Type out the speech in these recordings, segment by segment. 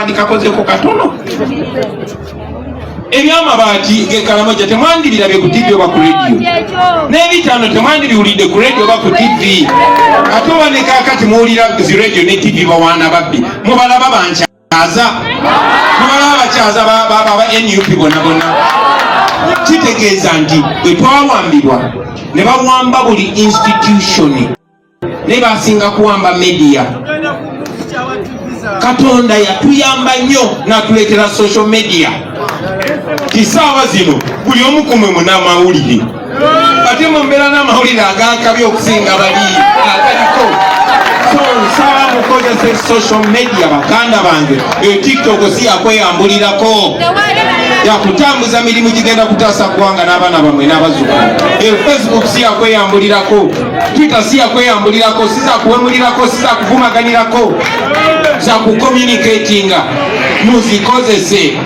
ndikakozeko katono ebyamabaati gekalamoja temwandirirabe ku TV oba ku radio n'ebitaano temwandibiwulidde ku radio oba ku TV ate oba ne kaakati muwulira zi radio ne TV bawaana babbi mubalaba bankyaza mubalaba bakyaza baba NUP bonna bonna kitegeeza nti bwe twawambibwa ne bawamba buli institution ne basinga kuwamba media Katonda yatuyamba nnyo n'atuleetera social media kisaawa zino buli omu ku mmwe munamawulire ate mu mbeera n'amawulire agakabi okusinga bali agaliko so nsaba mukozese social media baganda bange TikTok si yakweyambulirako yakutambuza mirimu gigenda kutaasa ggwanga n'abaana bamwe n'abazzukulu Facebook si yakweyambulirako Twitter si yakweyambulirako si zakuwemulirako si zakuvumaganirako zakucommunicatinga muzikozese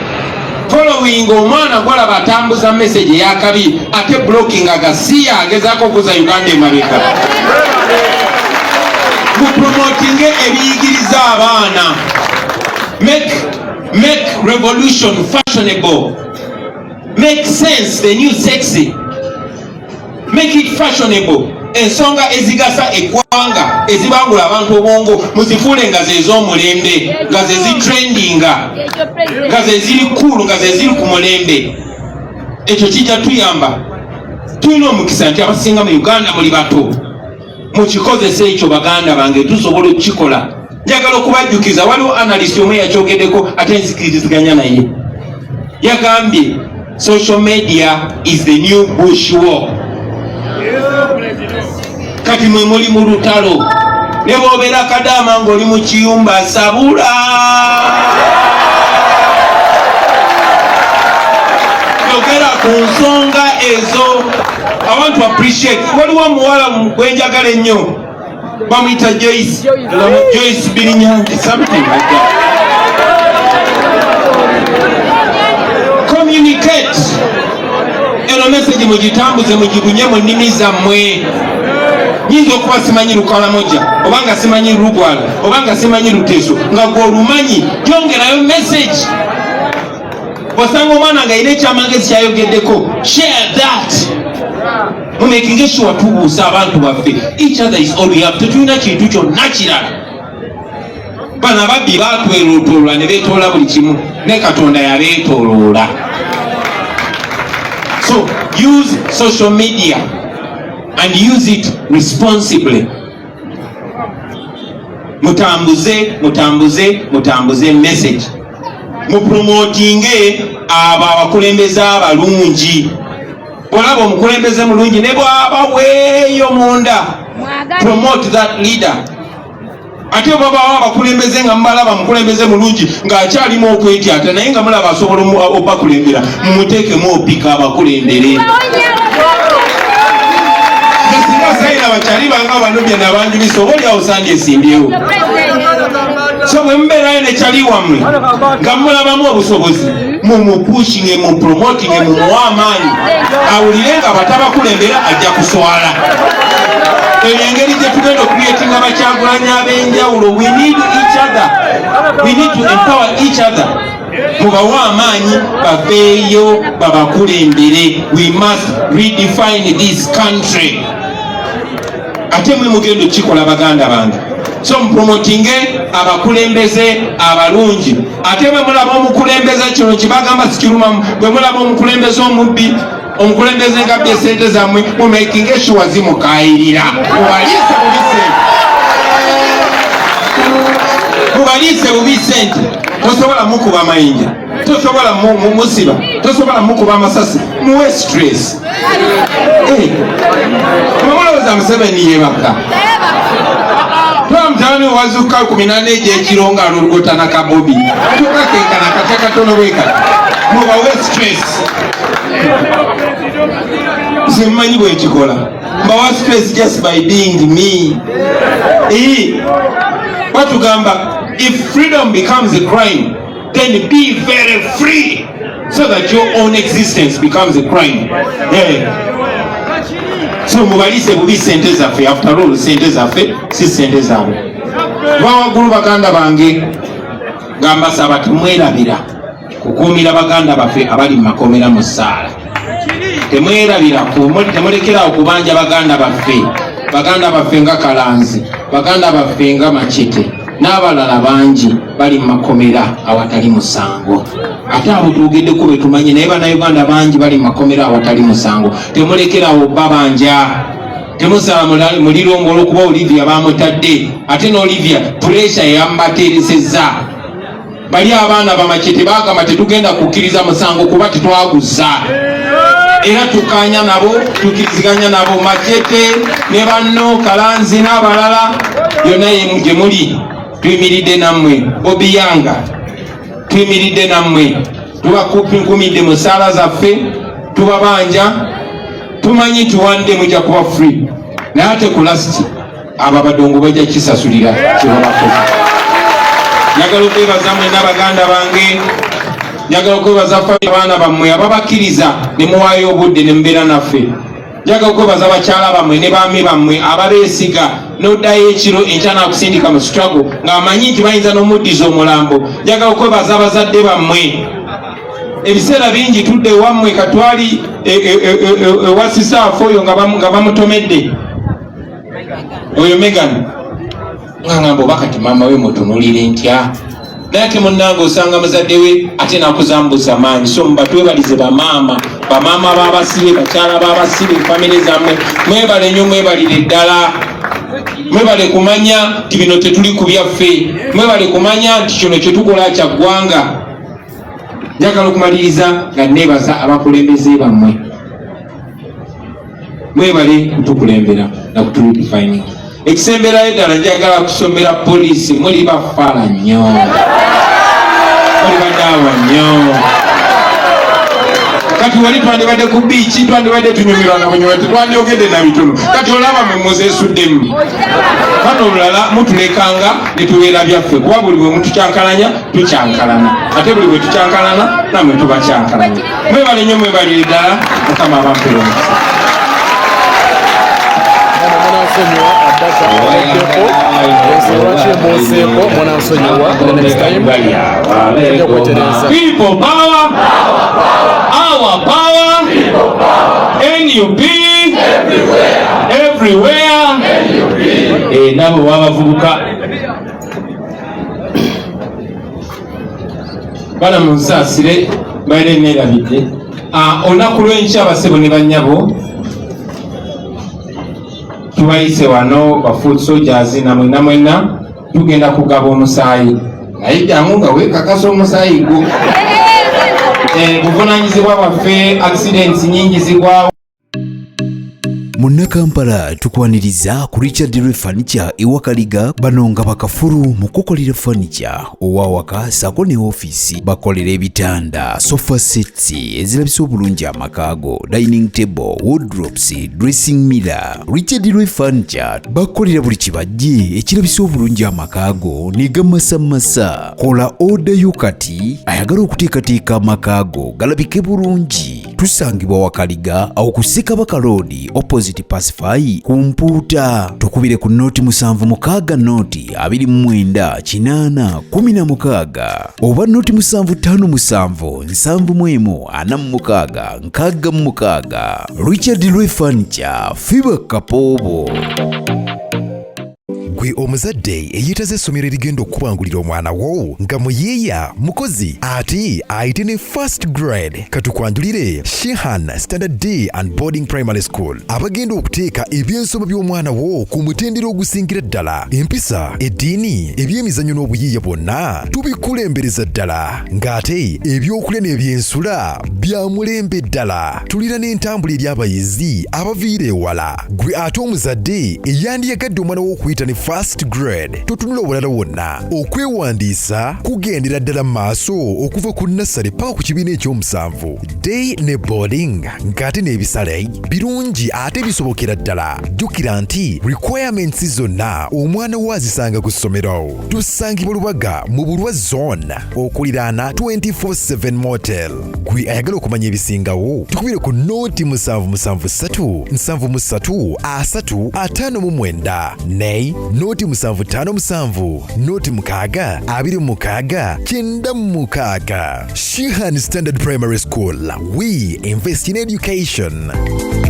following omwana gwalaba atambuza message yakabi ate blocking agasiya agezako okuza Uganda emabega mupromotinge ebiyigiriza abaana make revolution fashionable, make sense the new sexy, make it fashionable. Ensonga ezigasa eggwanga ezibangula abantu obwongo muzifuule nga zez'omulembe nga zezitrendinga nga zeziri kulu nga zeziri ku mulembe. Ekyo kijja tuyamba. Tulina omukisa nti abasinga mu Uganda muli bato mukikozesa ekyo baganda bange tusobola okukikola. Njagala okubajjukiza waliwo analyst omwe yakyogeddeko ate nzikiriziganya naye yagambye social media is the new bush war. Kati mwe muli mu lutalo ne bw'obeera kadaama ng'oli mu kiyumba sabula yogera ku nsonga ezo. I want to appreciate waliwo omuwala gwenjagala ennyo bamuyita Joyce Birinyange, something like that. Communicate. Eno message mugitambuze mugibunye mu nnimi zammwe. Nyinza okuba simanyi Lukalamoja obanga simanyi Lugwala obanga simanyi Luteso nga gw'olumanyi yongerayo message. Osanga omwana nga alina ekyamagezi kyayogeddeko, share that. Making sure tubuusa abantu baffe. Each other is all we have. Tetulina kintu kyonna kirala. Bano ababbi baatwerotoola ne beetoola buli kimu ne Katonda yabeetoloola. So use social media and use it responsibly. Mutambuze message. Mupromotinge abakulembeze abalungi. Olaba omukulembeze mulungi ne bw'aba weeyo munda, promote that leader. Ate bw'aba abakulembeze nga mubalaba mukulembeze mulungi ng'akyalimu okwetyata naye nga mulaba asobola okubakulembera mumuteekemu opika abakulembere. Singa sayina bakyali banga abanobya n'abanjulisa oba oli awo sandi esimbyewo. So bwe mubeerayo ne kyali wammwe nga mulabamu obusobozi mumupushinge mupromotinge mumuwa amaanyi awulire nga batabakulembera ajja kuswala. Eyo engeri gye tugenda okuyetinga Bakyagulanyi ab'enjawulo. We need each other. We need to empower each other. Mubawa amaanyi baveeyo babakulembere. We must redefine this country. Ate mwe mugenda okukikola baganda bange. So mupromotinge abakulembeze abalungi. Ate bwe mulaba omukulembeze kino kibagamba sikirumamu, bwe mulaba omukulembeze omubbi, omukulembeze nga bye sente zammwe mumakinge sure zimukayirira. Mubaliise bubi sente. Tosobola mukuba mayinja, tosobola musiba, tosobola mukuba amasasi, muwe stress. Mwamulowooza Museveni yebaka mutani wazuka 18 egy'ekiro nga alulugota na kabobi tukakenkana kati akatono bwekati mubawe stress. Simanyi bwekikola mbawa stress just by being me. Batugamba if freedom becomes a crime then be very free so that your own existence becomes a crime. So mubalise bubi sente zaffe. After all sente zaffe si sente zaabwe. Bawagulu baganda bange gamba saba temwerabira kukuumira baganda baffe abali mu makomera mu ssaala. Temwerabira temulekera okubanja baganda baffe nga Kalanzi, baganda baffe nga Machete n'abalala bangi bali mu makomera awatali musango. Ate abo tugeddeko be tumanyi naye bannayuganda bangi bali mu makomera awatali musango. Temulekerawo babanja, temusala muliro ng'olwokuba Olivia bamutadde ate n'Olivia puresha yambateresezza. Bali abaana bamachete bagamba tetugenda kukkiriza musango kuba tetwaguza. Era tukanya nabo tukiriziganya nabo Machete ne banno Kalanzi n'abalala yonna gye muli tuyimiridde nammwe. Obiyanga tuyimiridde nammwe, tubakumidde mu ssaala zaffe, tubabanja, tumanyi tuwande mujja kuba free. Naye ate ku lasiti abo abadongo bajja kisasulira kyebabakoze. Njagala okwebaza mwenna baganda bange, njagala okwebaza abaana bammwe ababakkiriza ne muwaayo obudde ne mubeera naffe. Njagala okwebaza abakyala bammwe ne baami bammwe ababeesiga n'oddayo ekiro enkya n'akusindika mu struggle ng'amanyi nti bayinza n'omuddiza omulambo. Njagala okwebaza abazadde bammwe. Ebiseera bingi tudde wammwe katwali ewasisaafu oyo nga bamutomedde oyo Megan ngamba oba kati maama we mutunulire ntya, naye ate munnange osanga muzadde we ate nakuzambuza maanyi. So mubatwebalize bamaama babasibe, bakyala babasibe, famire zammwe mwebale nnyo, mwebalire ddala. Mwebale kumanya nti bino tetuli ku byaffe, mwebale kumanya nti kino kye tukola kya ggwanga. Njagala okumaliriza nga neebaza abakulembeze bammwe, mwebale kutukulembera na kutudefining. Ekisemberayo ddala njagala kusomera poliisi, muli bafaala nnyo, muli badaawa nnyo. Kati wali twandibadde ku biiki, twandibadde tunyumirwa na bunyumirwa, tetwandyogedde na bitono. Kati olaba mwe muzeesuddemu. Kano olulala mutulekanga ne tubeera byaffe, kuba buli bwe mutukyankalanya tukyankalana, ate buli bwe tukyankalana nammwe tubakyankalanya. Mwebale nnyo, mwebalire ddala, Mukama abampere omukisa. People power, our power, NUP, everywhere. Nabo wabavubuka bana munsaasire baire neerabidde. Olunaku lw'enkya basebo ne bannyabo tubayise wano ba food soldiers na mwenna tugenda kugaba omusaayi. Naye jangu nga weekakasa omusaayi gwo. Buvunaanyizibwa bwaffe, accidents nyingi zigwawo. Munnakampala tukwaniriza ku Richard Roy Furniture ewakaliga bano nga bakafuru mu kukolera furniture owawaka sako ne office. Bakolera ebitanda, sofa sets ezirabisa obulungi amakaago, dining table, wardrobes, dressing mirror. Richard Roy Furniture bakolera buli kibajje ekirabisa obulungi amakaago ne gamasamasa. Kola order yo kati ayagala okuteekateeka amakaago galabike bulungi. Tusangibwa wakaliga awo ku Ssekabaka Road opposite Pacify kumpuuta. Tukubire ku noti 76 noti 29 oba noti 7557 Richard Roy Furniture fiba kapoobo. Gwe omuzadde eyeetaze essomero erigenda okubangulira omwana wo nga muyiiya mukozi ate ayite ne first grade, katukwanjulire Shehan Standard Day and Boarding Primary School abagenda okuteeka ebyensoma by'omwana wo ku mutendera ogusingira ddala. Empisa, eddiini, ebyemizannyo n'obuyiiya bwonna tubikulembereza ddala, ng'ate ebyokulya n'ebyensula bya mulembe ddala. Tulina n'entambula eri abayizi abaviira ewala. Gwe ate omuzadde eyandiyagadde omwana wo okuyita ne first grade, totunula obulala wonna. Okwewandiisa kugendera ddala maaso okuva ku nursery paka ku kibiina ekyomusanvu. Day ne boarding ng'ate n'ebisale birungi ate bisobokera ddala. Jjukira nti requirements zonna omwana wo azisanga ku ssomero. Tusangibwa Lubaga mu Bulwa Zone okuliraana 24/7 Motel. Gwe ayagala okumanya ebisingawo tukubire ku noti 7773 359 ne noti 757 noti 626 Shehan Standard Primary School. We invest in education.